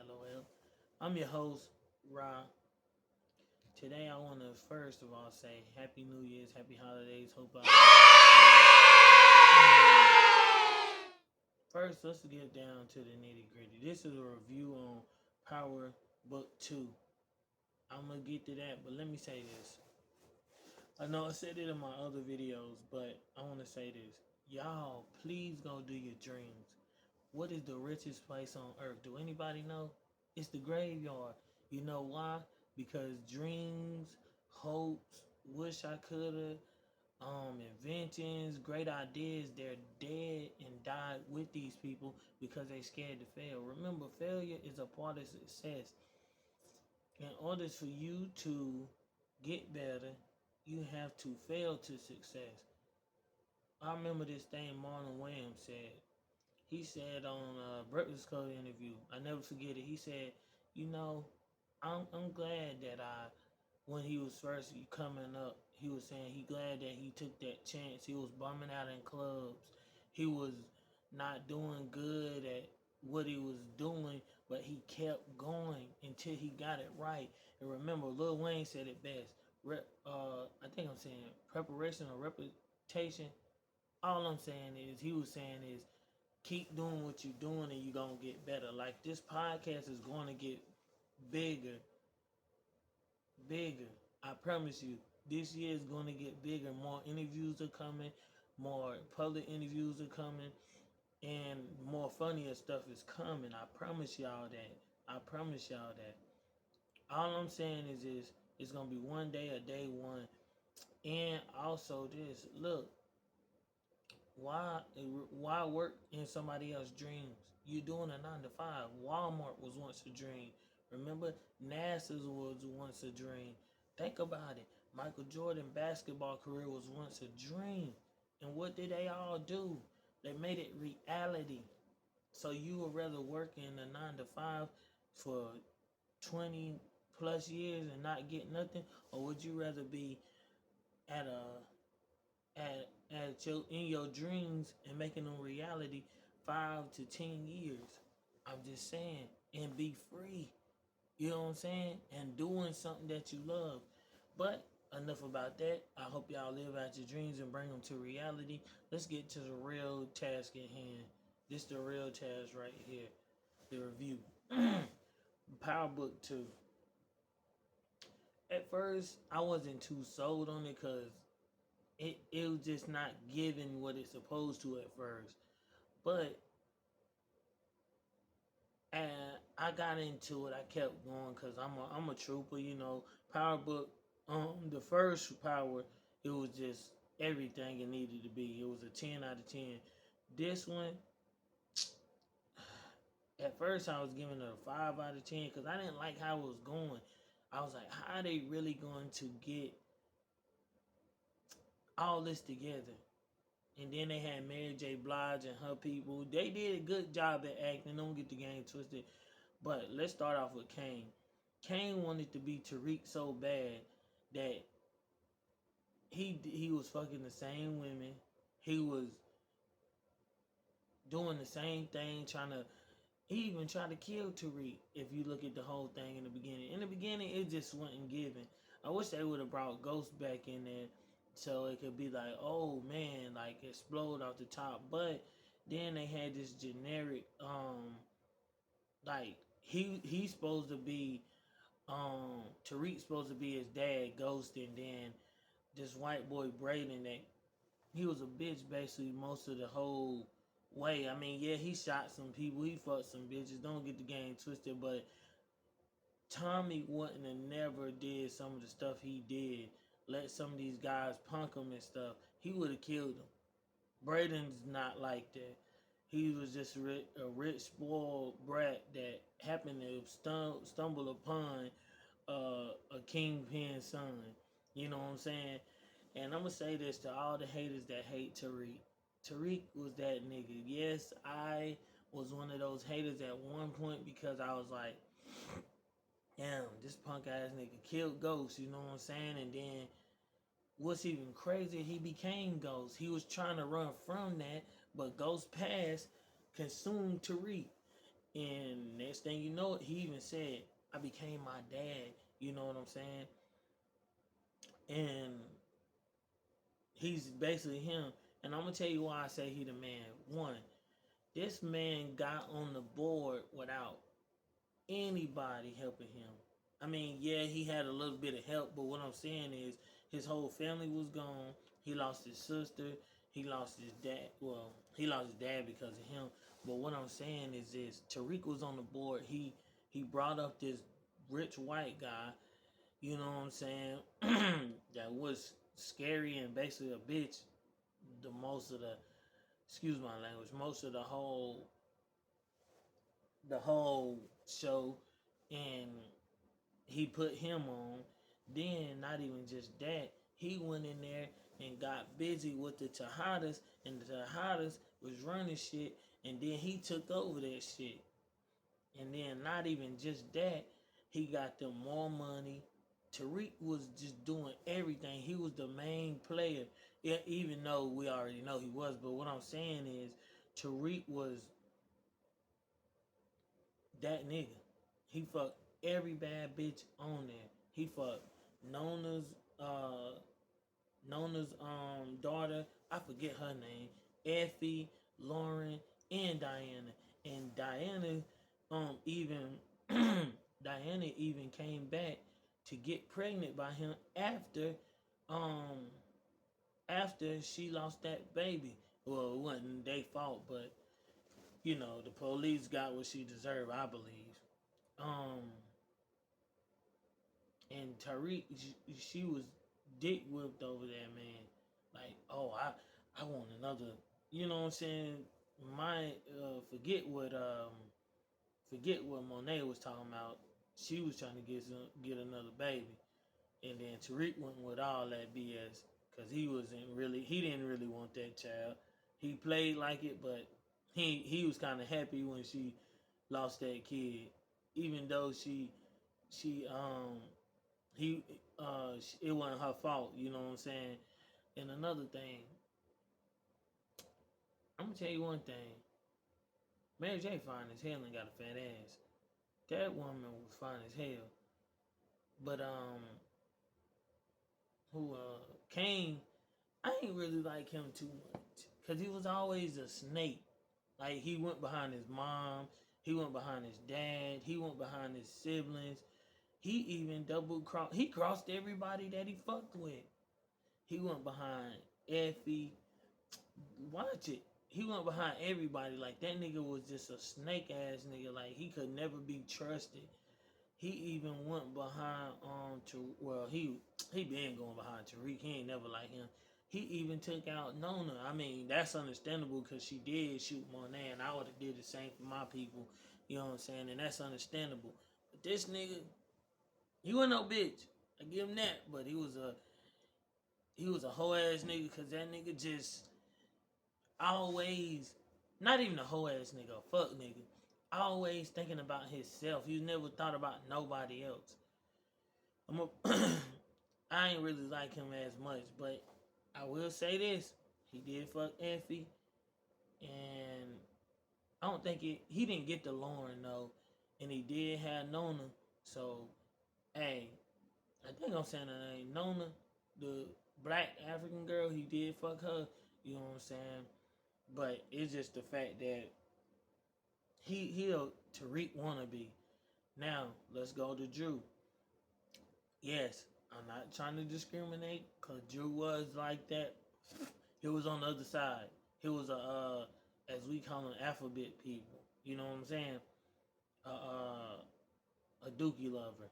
LOL. I'm your host, Ra. Today I want to first of all say Happy New Year's, Happy Holidays. Hope I. First, let's get down to the nitty gritty. This is a review on Power Book 2. I'm going to get to that, but let me say this. I know I said it in my other videos, but I want to say this. Y'all, please go do your dreams. What is the richest place on earth? Do anybody know? It's the graveyard. You know why? Because dreams, hopes, wish I coulda, inventions, great ideas, they're dead and died with these people because they scared to fail. Remember, failure is a part of success. In order for you to get better, you have to fail to success. I remember this thing Marlon Wayans said. He said on a Breakfast Club interview, I never forget it. He said, "You know, I'm glad that when he was first coming up, he was saying he glad that he took that chance. He was bumming out in clubs. He was not doing good at what he was doing, but he kept going until he got it right. And remember, Lil Wayne said it best. I think I'm saying preparation or reputation. All I'm saying is, he was saying is, keep doing what you're doing and you're going to get better. Like, this podcast is going to get bigger. Bigger. I promise you. This year is going to get bigger. More interviews are coming. More public interviews are coming. And more funnier stuff is coming. I promise y'all that. I promise y'all that. All I'm saying is it's going to be one day, a day one. And also this. Look. Why work in somebody else's dreams? You doing a 9 to 5. Walmart was once a dream. Remember, NASA's was once a dream. Think about it. Michael Jordan basketball career was once a dream. And what did they all do? They made it reality. So you would rather work in a 9 to 5 for 20 plus years and not get nothing, or would you rather be at a in your dreams and making them reality 5 to 10 years? I'm just saying, and be free. You know what I'm saying? And doing something that you love. But enough about that. I hope y'all live out your dreams and bring them to reality. Let's get to the real task at hand. This the real task right here. The review. Power Book 2. At first, I wasn't too sold on it because it was just not giving what it's supposed to at first. But I got into it. I kept going because I'm a trooper, you know. Power Book, the first Power, it was just everything it needed to be. It was a 10 out of 10. This one, at first I was giving it a 5 out of 10 because I didn't like how it was going. I was like, how are they really going to get all this together? And then they had Mary J. Blige and her people. They did a good job at acting. Don't get the game twisted. But let's start off with Kane. Kane wanted to be Tariq so bad that he was fucking the same women. He was doing the same thing, he even tried to kill Tariq. If you look at the whole thing in the beginning. In the beginning, it just wasn't given. I wish they would have brought Ghost back in there so it could be like, oh man, like explode off the top. But then they had this generic, like he's supposed to be, Tariq's supposed to be his dad, Ghost, and then this white boy Braden, that he was a bitch basically most of the whole way. I mean, yeah, he shot some people, he fucked some bitches. Don't get the game twisted, but Tommy wouldn't have never did some of the stuff he did. Let some of these guys punk him and stuff. He would have killed him. Braden's not like that. He was just a rich, spoiled brat that happened to stumble upon a kingpin son. You know what I'm saying? And I'm gonna say this to all the haters that hate Tariq. Tariq was that nigga. Yes, I was one of those haters at one point because I was like, damn, this punk ass nigga killed Ghost, you know what I'm saying? And then what's even crazier, he became Ghost. He was trying to run from that, but Ghost passed consumed Tariq. And next thing you know, he even said, I became my dad. You know what I'm saying? And he's basically him. And I'm going to tell you why I say he the man. One, this man got on the board without anybody helping him. I mean, yeah, he had a little bit of help, but what I'm saying is his whole family was gone. He lost his sister. He lost his dad. Well, he lost his dad because of him. But what I'm saying is this: Tariq was on the board. He brought up this rich white guy. You know what I'm saying? That was scary and basically a bitch. The most of the, excuse my language, most of the whole show, and he put him on. Then, not even just that, he went in there and got busy with the Tejadas, and the Tejadas was running shit, and then he took over that shit. And then, not even just that, he got them more money. Tariq was just doing everything. He was the main player, yeah, even though we already know he was. But what I'm saying is, Tariq was that nigga. He fucked every bad bitch on there. He fucked Nona's uh daughter. I forget her name. Effie, Lauren, and Diana. And Diana even Diana even came back to get pregnant by him um after she lost that baby. Well, it wasn't their fault, but the police got what she deserved, I believe. Um, and Tariq, she was dick whipped over that man. Like, oh, I want another. You know what I'm saying? My forget what Monet was talking about. She was trying to get another baby, and then Tariq went with all that BS because he didn't really want that child. He played like it, but he was kind of happy when she lost that kid, even though she he it wasn't her fault. You know what I'm saying? And another thing, I'm gonna tell you one thing. Mary J fine as hell and got a fat ass. That woman was fine as hell. But who Kane, I ain't really like him too much because he was always a snake. Like he went behind his mom, he went behind his dad, he went behind his siblings. He even he crossed everybody that he fucked with. He went behind Effie. Watch it. He went behind everybody. Like that nigga was just a snake ass nigga. Like he could never be trusted. He even went behind he been going behind Tariq. He ain't never like him. He even took out Nona. I mean, that's understandable because she did shoot Monet, and I would have did the same for my people. You know what I'm saying? And that's understandable. But this nigga, he wasn't no bitch. I give him that. But he was a whole ass nigga because that nigga just always, not even a whole ass nigga, a fuck nigga, always thinking about himself. He never thought about nobody else. I ain't really like him as much, but I will say this: he did fuck Effie, and I don't think he didn't get the Lauren though, and he did have Nona. So, hey, I think I'm saying her name, Nona, the black African girl. He did fuck her. You know what I'm saying? But it's just the fact that he a Tariq wannabe. Now let's go to Drew. Yes, I'm not trying to discriminate because Drew was like that. He was on the other side. He was as we call them, alphabet people. You know what I'm saying? A dookie lover.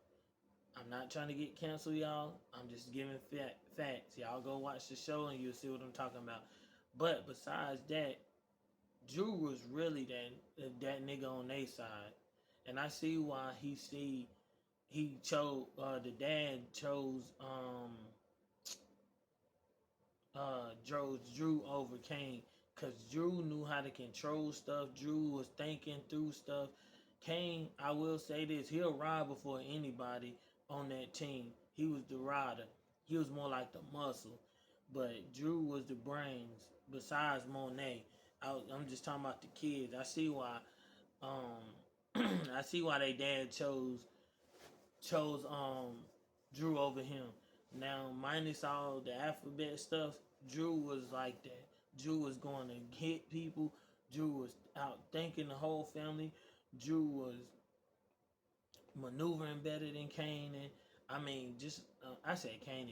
I'm not trying to get canceled, y'all. I'm just giving facts. Y'all go watch the show and you'll see what I'm talking about. But besides that, Drew was really that nigga on their side, and I see why he chose the dad chose Drew over Kane because Drew knew how to control stuff. Drew was thinking through stuff. Kane, I will say this, he'll ride before anybody on that team. He was the rider. He was more like the muscle. But Drew was the brains besides Monet. I'm just talking about the kids. I see why I see why they dad chose Drew over him. Now, minus all the alphabet stuff, Drew was like that. Drew was going to hit people. Drew was out thinking the whole family. Drew was maneuvering better than Kane, and I mean, just I said Kane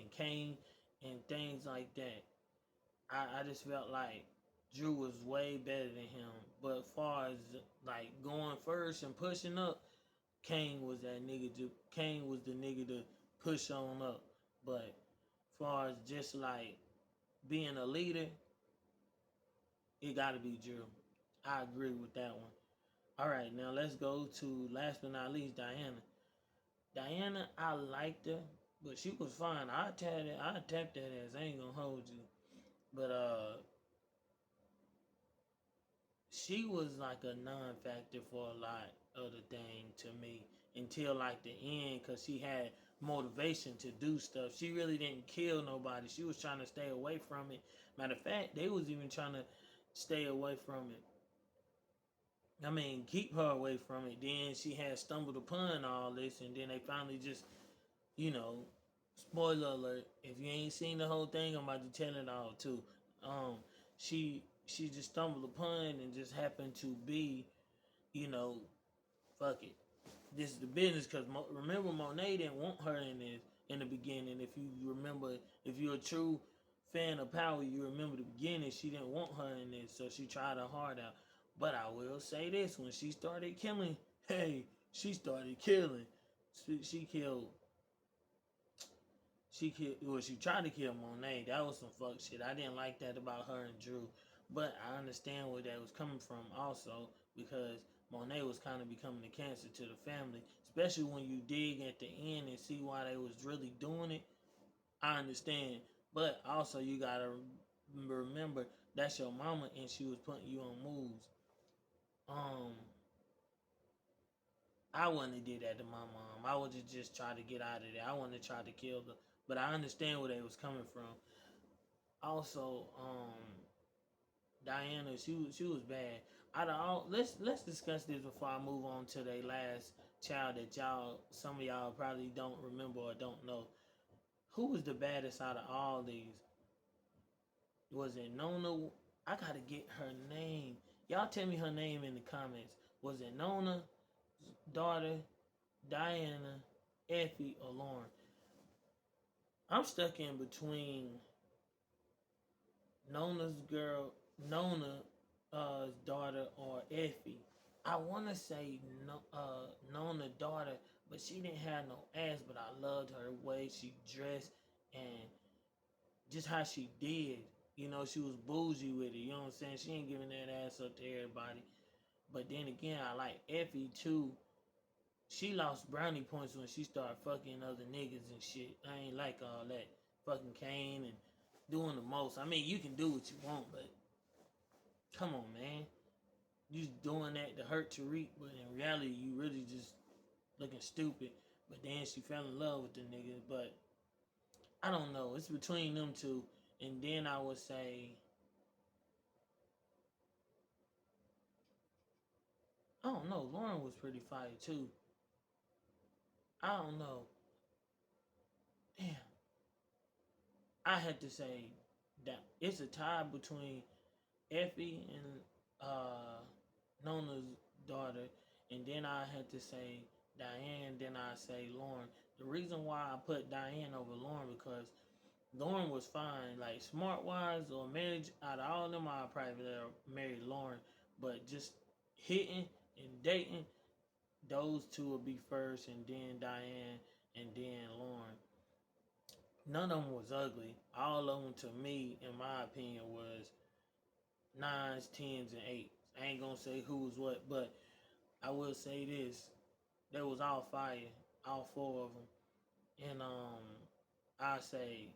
and things like that. I just felt like Drew was way better than him. But as far as like going first and pushing up, Kane was that nigga. Kane was the nigga to push on up. But as far as just like being a leader, it got to be Drew. I agree with that one. All right, now let's go to last but not least, Diana. Diana, I liked her, but she was fine. I tapped that ass. I ain't gonna hold you. But she was like a non-factor for a lot of the thing to me until like the end, because she had motivation to do stuff. She really didn't kill nobody. She was trying to stay away from it. Matter of fact, they was even trying to stay away from it. I mean, keep her away from it. Then she had stumbled upon all this, and then they finally just, you know, spoiler alert. If you ain't seen the whole thing, I'm about to tell it all too. Um, she just stumbled upon and just happened to be, you know, fuck it. This is the business, because remember, Monet didn't want her in this in the beginning. If you remember, if you're a true fan of Power, you remember the beginning. She didn't want her in this, so she tried her heart out. But I will say this: when she started killing, hey, she started killing. She killed. She killed. Well, she tried to kill Monet. That was some fuck shit. I didn't like that about her and Drew. But I understand where that was coming from also, because Monet was kind of becoming a cancer to the family, especially when you dig at the end and see why they was really doing it. I understand, but also you gotta remember that's your mama and she was putting you on moves. Um, I wouldn't have did that to my mom. I would have just tried to get out of there. I wouldn't have tried to kill her, but I understand where they was coming from. Also, Diana, she was bad. Out of all, let's discuss this before I move on to the last child that some of y'all probably don't remember or don't know. Who was the baddest out of all these? Was it Nona? I gotta get her name. Y'all tell me her name in the comments. Was it Nona's daughter, Diana, Effie, or Lauren? I'm stuck in between Nona's girl, Nona's daughter, or Effie. I want to say no, Nona daughter, but she didn't have no ass. But I loved her way she dressed and just how she did. You know, she was bougie with it. You know what I'm saying? She ain't giving that ass up to everybody. But then again, I like Effie too. She lost brownie points when she started fucking other niggas and shit. I ain't like all that fucking Kane and doing the most. I mean, you can do what you want, but come on, man. You doing that to hurt Tariq, but in reality, you really just looking stupid. But then she fell in love with the nigga. But I don't know. It's between them two. And then I would say, I don't know. Lauren was pretty fire too. I don't know. Damn. I had to say that it's a tie between Effie and Nona's daughter, and then I had to say Diane. Then I say Lauren. The reason why I put Diane over Lauren because Lauren was fine, like smart wise or marriage. Out of all of them, I probably married Lauren, but just hitting and dating, those two would be first, and then Diane, and then Lauren. None of them was ugly. All of them, to me, in my opinion, was nines, tens, and eights. I ain't gonna say who was what, but I will say this: they was all fire, all four of them. And I say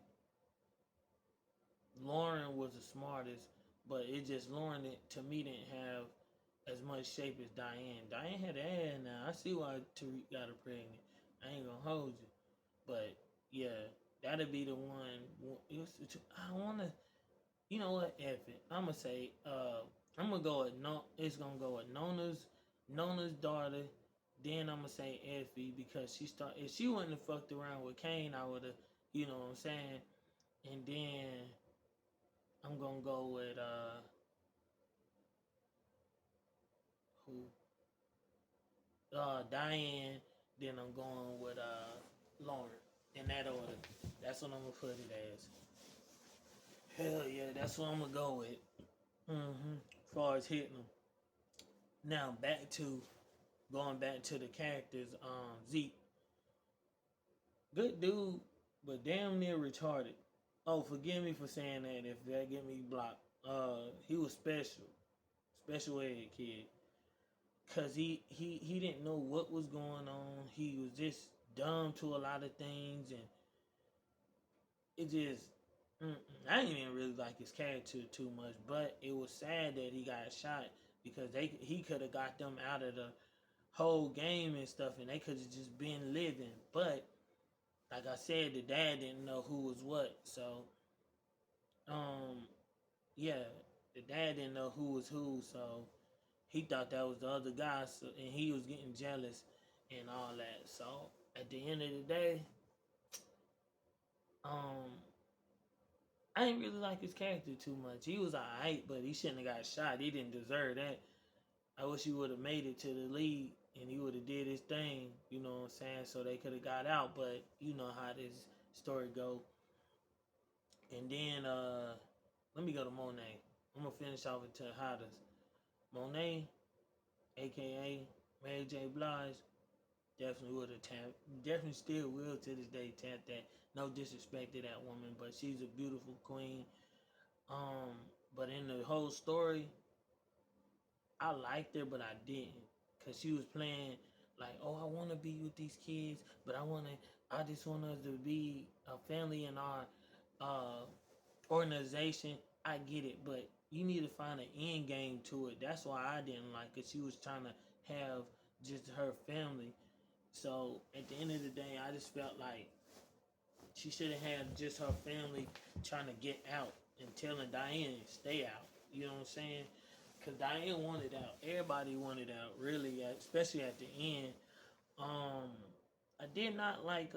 Lauren was the smartest, but it just Lauren to me didn't have as much shape as Diane. Diane had ass now. I see why Tariq got her pregnant. I ain't gonna hold you, but yeah, that'd be the one. It was, I wanna, you know what? F it. I'm gonna say, I'm gonna go with no. It's gonna go with Nona's Nona's daughter. Then I'm gonna say Effie because she start. If she wouldn't have fucked around with Kane, I would have. You know what I'm saying? And then I'm gonna go with who? Diane. Then I'm going with Lauren. In that order. That's what I'm gonna put it as. Hell yeah, that's what I'm gonna go with. As far as hitting them. Now back to going back to the characters. Zeke, good dude, but damn near retarded. Oh, forgive me for saying that if that get me blocked. He was special ed kid, cause he didn't know what was going on. He was just dumb to a lot of things, and it just I didn't even really like his character too much. But it was sad that he got shot because he could have got them out of the whole game and stuff, and they could have just been living. But like I said, the dad didn't know who was what, so um yeah, the dad didn't know who was who, so he thought that was the other guy, so, and he was getting jealous and all that. So at the end of the day, um, I didn't really like his character too much. He was alright, but he shouldn't have got shot. He didn't deserve that. I wish he would have made it to the league and he would have did his thing. You know what I'm saying? So they could have got out. But you know how this story go. And then let me go to Monet. I'm gonna finish off with Tejadas. Monet, aka Mary J. Blige, definitely would have tapped. Definitely still will to this day tap that. No disrespect to that woman, but she's a beautiful queen. Um, but in the whole story, I liked her, but I didn't, cause she was playing like, oh, I want to be with these kids, but I just want us to be a family in our uh, organization. I get it, but you need to find an end game to it. That's why I didn't like it. She was trying to have just her family. So at the end of the day, I just felt like she should have had just her family trying to get out and telling Diane stay out. You know what I'm saying? Because Diane wanted out. Everybody wanted out, really, especially at the end. Um, I did not like.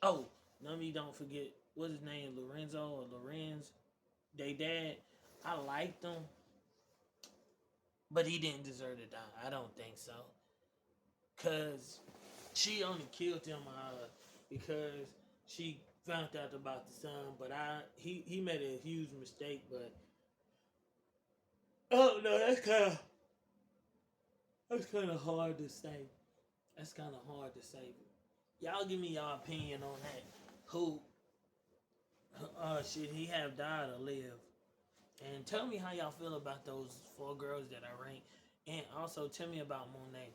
Oh, let me don't forget what's his name, Lorenzo or Lorenz. They dad. I liked him, but he didn't deserve to die. I don't think so. Cause she only killed him because she found out about the son. But he made a huge mistake. But oh no, that's kind of hard to say. That's kind of hard to say. Y'all give me y'all opinion on that. Who should he have died or lived? And tell me how y'all feel about those four girls that I ranked. And also tell me about Monet.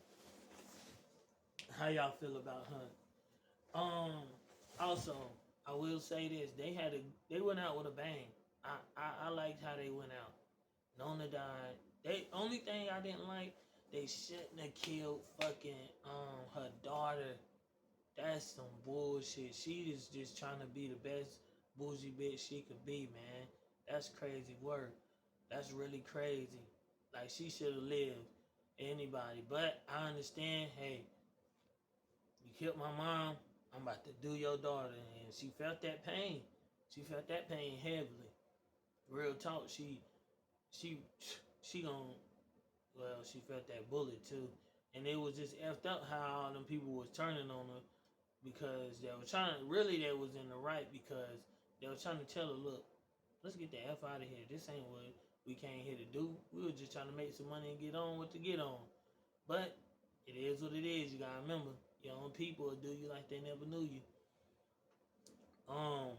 How y'all feel about her? Um. Also, I will say this: they went out with a bang. I liked how they went out. Nona died. They only thing I didn't like, they shouldn't have killed fucking her daughter. That's some bullshit. She is just trying to be the best bougie bitch she could be, man. That's crazy work. That's really crazy. Like she should have lived. Anybody, but I understand. Hey, you killed my mom. I'm about to do your daughter, and she felt that pain. She felt that pain heavily. Real talk. She she gon' well, she felt that bullet too, and it was just effed up how all them people was turning on her because they were trying. Really, they was in the right because they were trying to tell her, look, let's get the f out of here. This ain't what we came here to do. We were just trying to make some money and get on what to get on. But it is what it is. You gotta remember, your own people will do you like they never knew you. Um,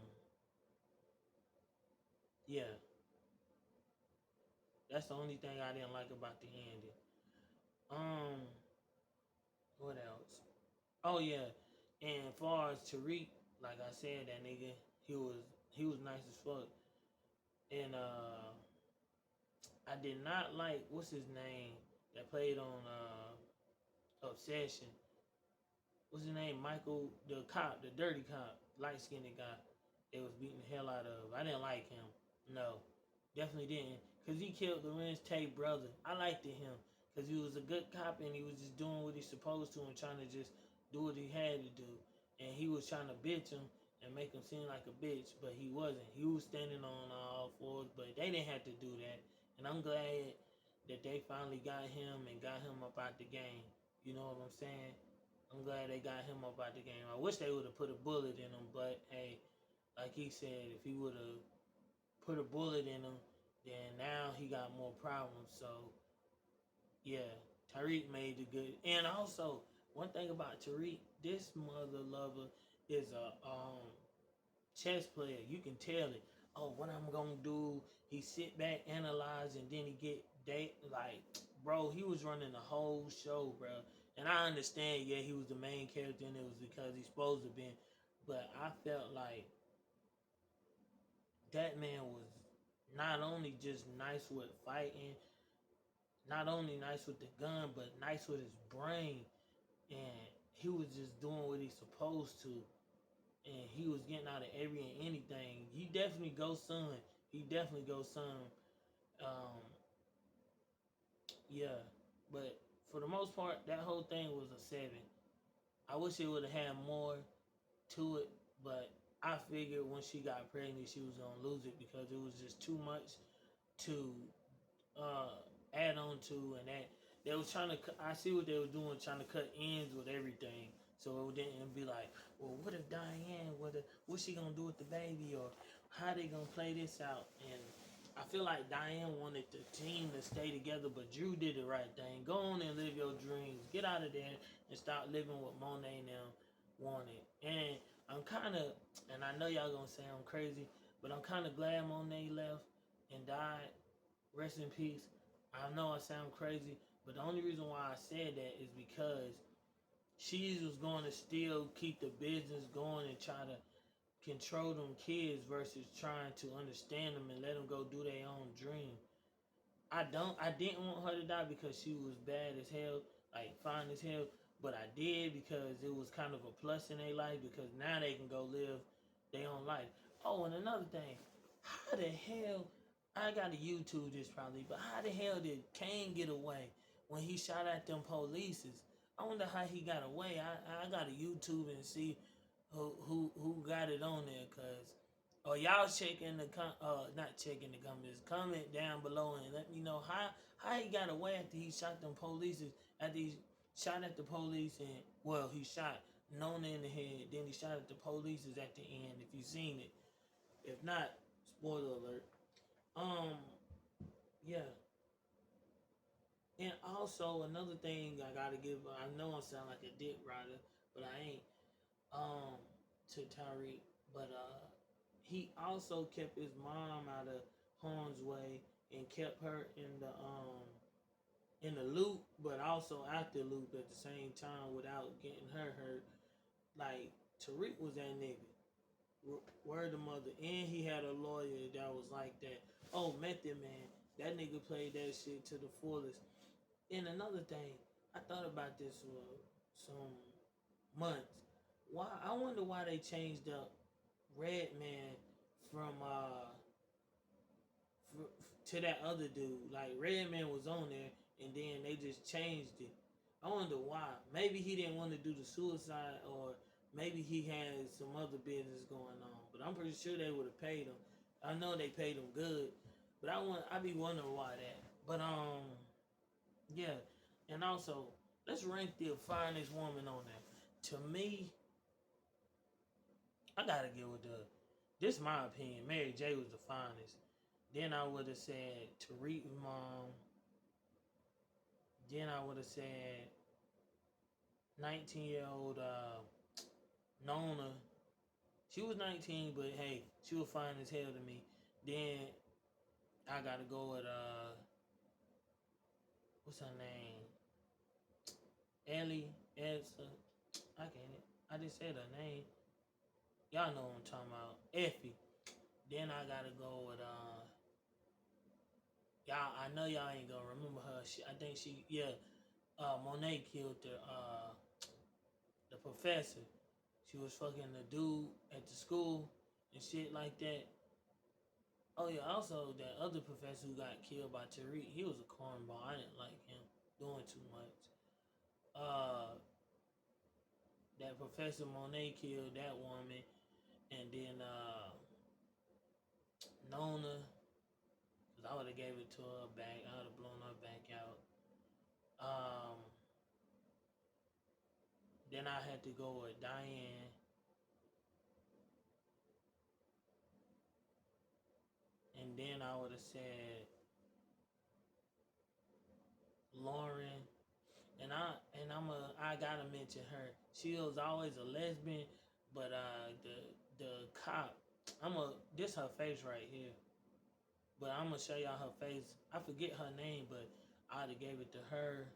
yeah, that's the only thing I didn't like about the ending. Um, what else? Oh yeah, and as far as Tariq, like I said, that nigga, he was nice as fuck, and I did not like what's his name that played on Obsession. What's his name? Michael, the cop, the dirty cop, light skinned guy. They was beating the hell out of. I didn't like him. No, definitely didn't, cause he killed Lorenz Tate brother. I liked him. because he was a good cop and he was just doing what he's supposed to and trying to just do what he had to do. And he was trying to bitch him and make him seem like a bitch, but he wasn't. He was standing on all fours, but they didn't have to do that. And I'm glad that they finally got him and got him up out the game. You know what I'm saying? I'm glad they got him up out the game. I wish they would have put a bullet in him, but hey, like he said, if he would have put a bullet in him, then now he got more problems. So yeah, Tariq made the good. And also, one thing about Tariq, this mother lover is a chess player. You can tell it. Oh, what I'm gonna do? He sit back, analyze, and then he get date. Like, bro, he was running the whole show, bro. And I understand, yeah, he was the main character, and it was because he's supposed to be. But I felt like that man was not only just nice with fighting, not only nice with the gun, but nice with his brain. And he was just doing what he's supposed to. And he was getting out of every and anything. He definitely go son. He definitely go son. Um, yeah. But for the most part, that whole thing was a 7. I wish it would have had more to it, but I figured when she got pregnant, she was gonna lose it because it was just too much to add on to, and that they was trying to. I see what they were doing, trying to cut ends with everything, so it didn't be like, well, what if Diane? What's she gonna do with the baby, or how they gonna play this out? And I feel like Diane wanted the team to stay together, but Drew did the right thing. Go on and live your dreams. Get out of there and start living what Monet and them wanted. And I'm kind of, and I know y'all gonna say I'm crazy, but I'm kind of glad Monet left and died. Rest in peace. I know I sound crazy, but the only reason why I said that is because she was going to still keep the business going and try to control them kids versus trying to understand them and let them go do their own dream. I didn't want her to die because she was bad as hell, like fine as hell, but I did because it was kind of a plus in their life because now they can go live their own life. Oh, and another thing, how the hell, I gotta YouTube this probably, but how the hell did Kane get away when he shot at them polices? I wonder how he got away. I gotta YouTube and see who got it on there, cause y'all checking the not checking the comments. Comment down below and let me know how he got away after he shot them police. After he shot at the police and he shot Nona in the head. Then he shot at the police at the end. If you seen it, if not, spoiler alert. Yeah. And also another thing I gotta give. I know I sound like a dick rider, but I ain't. To Tariq, but he also kept his mom out of harm's way and kept her in the loop, but also out the loop at the same time without getting her hurt. Like Tariq was that nigga. Word the mother, and he had a lawyer that was like that. Oh, Method Man, that nigga played that shit to the fullest. And another thing, I thought about this for some months. Why I wonder why they changed up Redman from to that other dude. Like Redman was on there, and then they just changed it. I wonder why. Maybe he didn't want to do the suicide, or maybe he had some other business going on. But I'm pretty sure they would have paid him. I know they paid him good, but I be wondering why that. But yeah, and also let's rank the finest woman on there. To me, I gotta give with this is my opinion. Mary J was the finest. Then I would have said Tariq mom. Then I would have said 19-year-old Nona. She was 19, but hey, she was fine as hell to me. Then I gotta go with what's her name? Ellie Elsa. I just said her name. Y'all know what I'm talking about. Effie. Then I gotta go with y'all. I know y'all ain't gonna remember her. I think Monet killed the professor. She was fucking the dude at the school and shit like that. Oh yeah, also that other professor who got killed by Tariq, he was a cornball. I didn't like him. doing too much. That Professor Monet killed that woman, and then Nona, cause I would have gave it to her back. I would have blown her back out. Um, then I had to go with Diane. And then I would have said Lauren. And I gotta mention her. She was always a lesbian, but the cop, this her face right here. But I'm gonna show y'all her face. I forget her name, but I'd have gave it to her.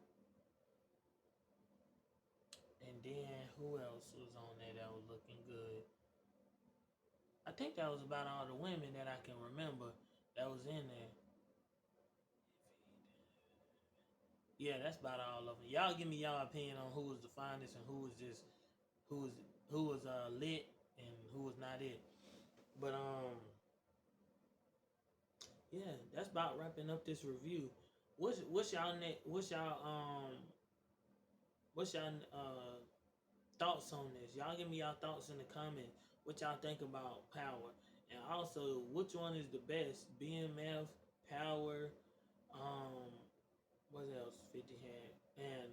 And then who else was on there that was looking good? I think that was about all the women that I can remember that was in there. Yeah, that's about all of them. Y'all give me y'all opinion on who was the finest and who was just who was lit and who was not it. But yeah, that's about wrapping up this review. What's y'all thoughts on this? Y'all give me y'all thoughts in the comments. What y'all think about Power? And also, which one is the best? BMF, Power, what else 50 had? And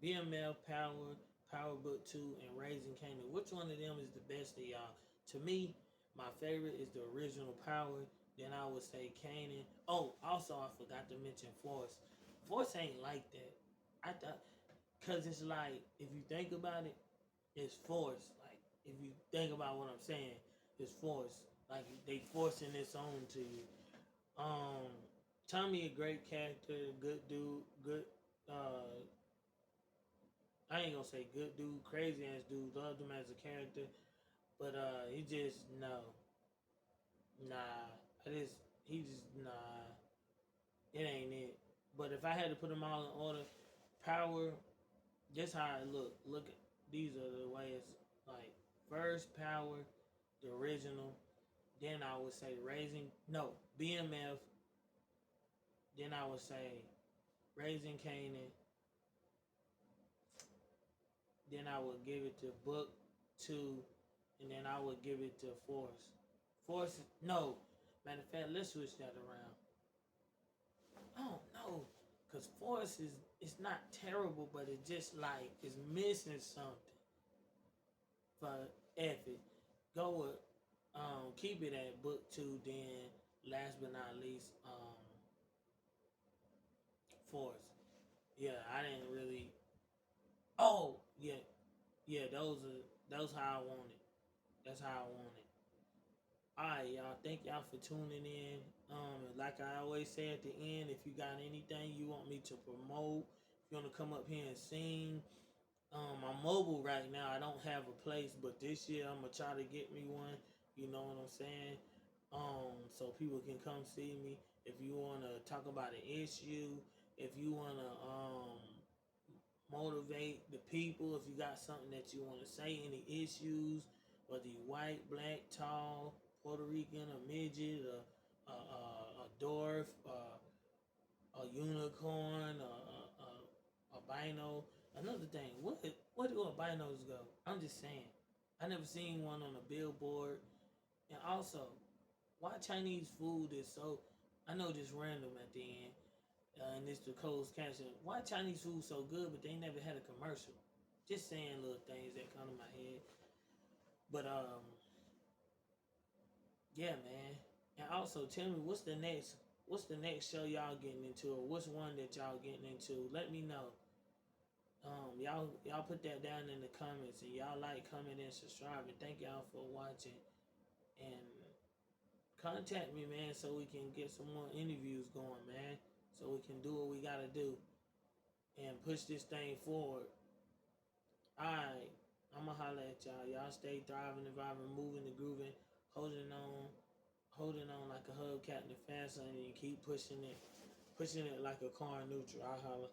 BMF, Power Book 2, and Raising Kanan. Which one of them is the best of y'all? To me, my favorite is the original Power. Then I would say Kanan. Oh, also I forgot to mention Force. Force ain't like that. I thought, cause it's like if you think about it, it's Force. Like if you think about what I'm saying, it's Force. Like they forcing this on to you. Tommy a great character, good dude, good. I ain't gonna say good dude, crazy ass dude. Loved him as a character, but he just nah. He just nah. It ain't it. But if I had to put them all in order, Power. This how it look. Look at these are the ways. Like first Power, the original. Then I would say BMF. Then I would say Raising Kanan. Then I would give it to Book 2, and then I would give it to Force. Force, no. Matter of fact, let's switch that around. I don't know, cause Force is it's not terrible, but it just like it's missing something. For effort, go with keep it at Book 2. Then last but not least, Force. Yeah, I didn't really. Oh yeah, yeah. Those how I want it. That's how I want it. Alright, y'all. Thank y'all for tuning in. Like I always say at the end, if you got anything you want me to promote, if you want to come up here and sing, I'm mobile right now. I don't have a place, but this year I'm gonna try to get me one. You know what I'm saying? So people can come see me. If you wanna talk about an issue, if you wanna motivate the people, if you got something that you wanna say, any issues, whether you white, black, tall, Puerto Rican, a midget, a dwarf, a unicorn, a albino. Another thing, where do albinos go? I'm just saying. I never seen one on a billboard. And also, why Chinese food is so? I know this random at the end, and it's the Cole's Castle. Why Chinese food so good, but they never had a commercial? Just saying little things that come to my head. But yeah, man. And also, tell me what's the next show y'all getting into, or what's one that y'all getting into? Let me know. Y'all put that down in the comments, and y'all like, comment, and subscribe. And thank y'all for watching. And contact me, man, so we can get some more interviews going, man. So we can do what we gotta do and push this thing forward. Alright, I'ma holler at y'all. Y'all stay thriving, vibing, moving, and grooving, holding on like a hubcap in the fast lane, and keep pushing it like a car neutral. I holler.